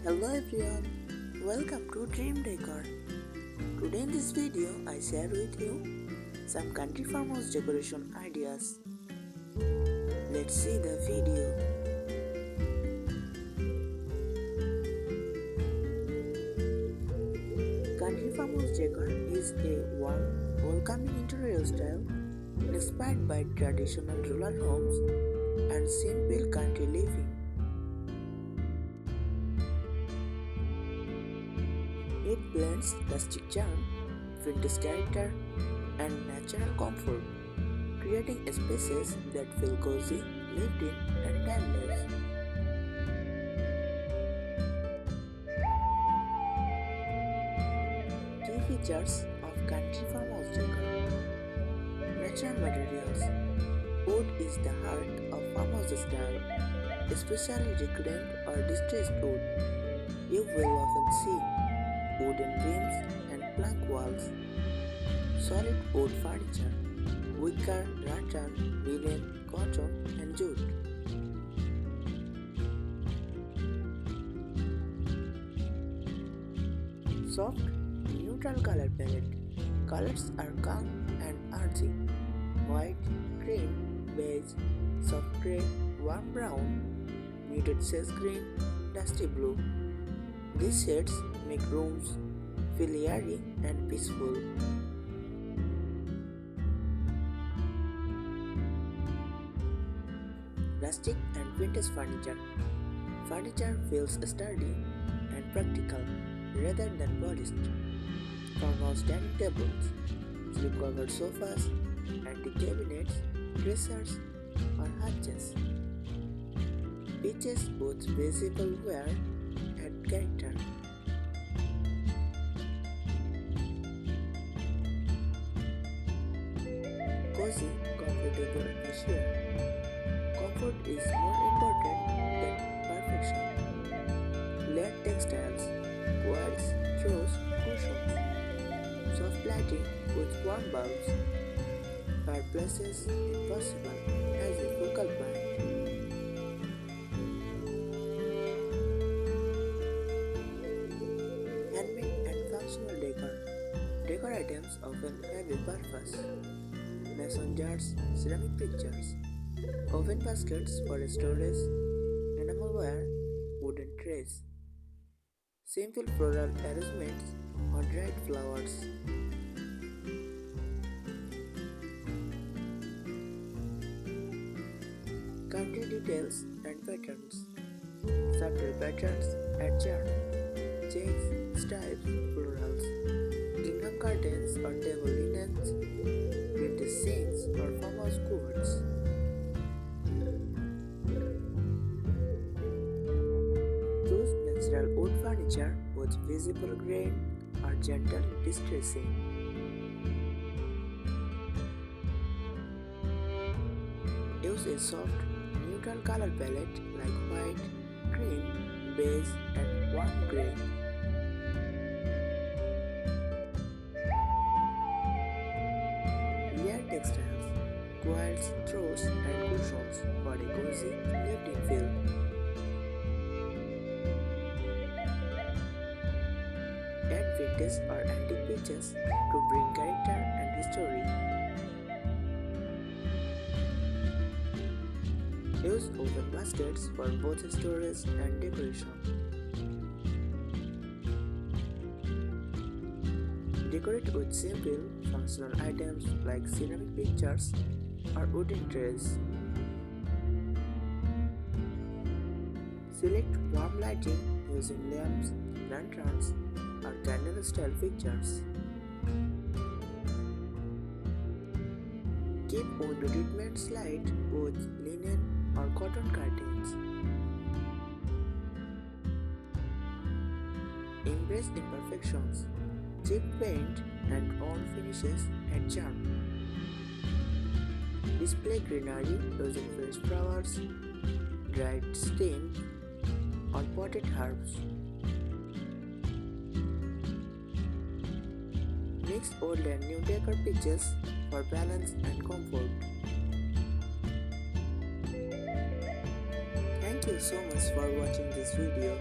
Hello everyone, welcome to Dream Decor. Today in this video I share with you some country farmhouse decoration ideas. Let's see the video. Country farmhouse decor is a warm, welcoming interior style inspired by traditional rural homes and simple country living. It blends rustic charm, vintage character, and natural comfort, creating spaces that feel cozy, lived in, and timeless. Key features of country farmhouse decor: natural materials. Wood is the heart of farmhouse style, especially reclaimed or distressed wood. You will often see wooden beams and plank walls, solid wood furniture, wicker, rattan, linen, cotton, and jute. Soft, neutral color palette. Colors are calm and earthy. White, cream, beige, soft grey, warm brown, muted sage green, dusty blue. These shades make rooms feel airy and peaceful. Rustic and vintage furniture. Furniture feels sturdy and practical rather than polished. Farmhouse dining tables, slip-covered sofas, antique cabinets, dressers, or hutches. Pieces with visible wear add character. Cozy, comfortable, and sheer. Comfort is more important than perfection. Layered textiles, quilts, throws, cushions. Soft lighting with warm bulbs. Fireplaces impossible as a focal point. Handmade and functional decor. Decor items often have a purpose. Mason jars, ceramic pictures, oven baskets for storage, enamelware, wooden trays. Simple floral arrangements or dried flowers. Country details and patterns. Subtle patterns add charm. Checks, stripes, florals. Gingham curtains or table linens. Vintage scenes or farmhouse courts. Choose natural wood furniture with visible grain or gentle distressing. Use a soft, neutral color palette like white, cream, beige, and warm gray. Layered textiles, quilts, throws, and cushions for a cozy, lived-in feel. Add vintage or antique pieces to bring character and history. Use open baskets for both storage and decoration. Decorate with simple, functional items like ceramic pictures or wooden trays. Select warm lighting using lamps, lanterns, or candle-style fixtures. Keep window treatments light with linen or cotton curtains. Embrace imperfections. Cheap paint and old finishes add charm. Display greenery using fresh flowers, dried stems, or potted herbs. Mix old and new decor pieces for balance and comfort. Thank you so much for watching this video.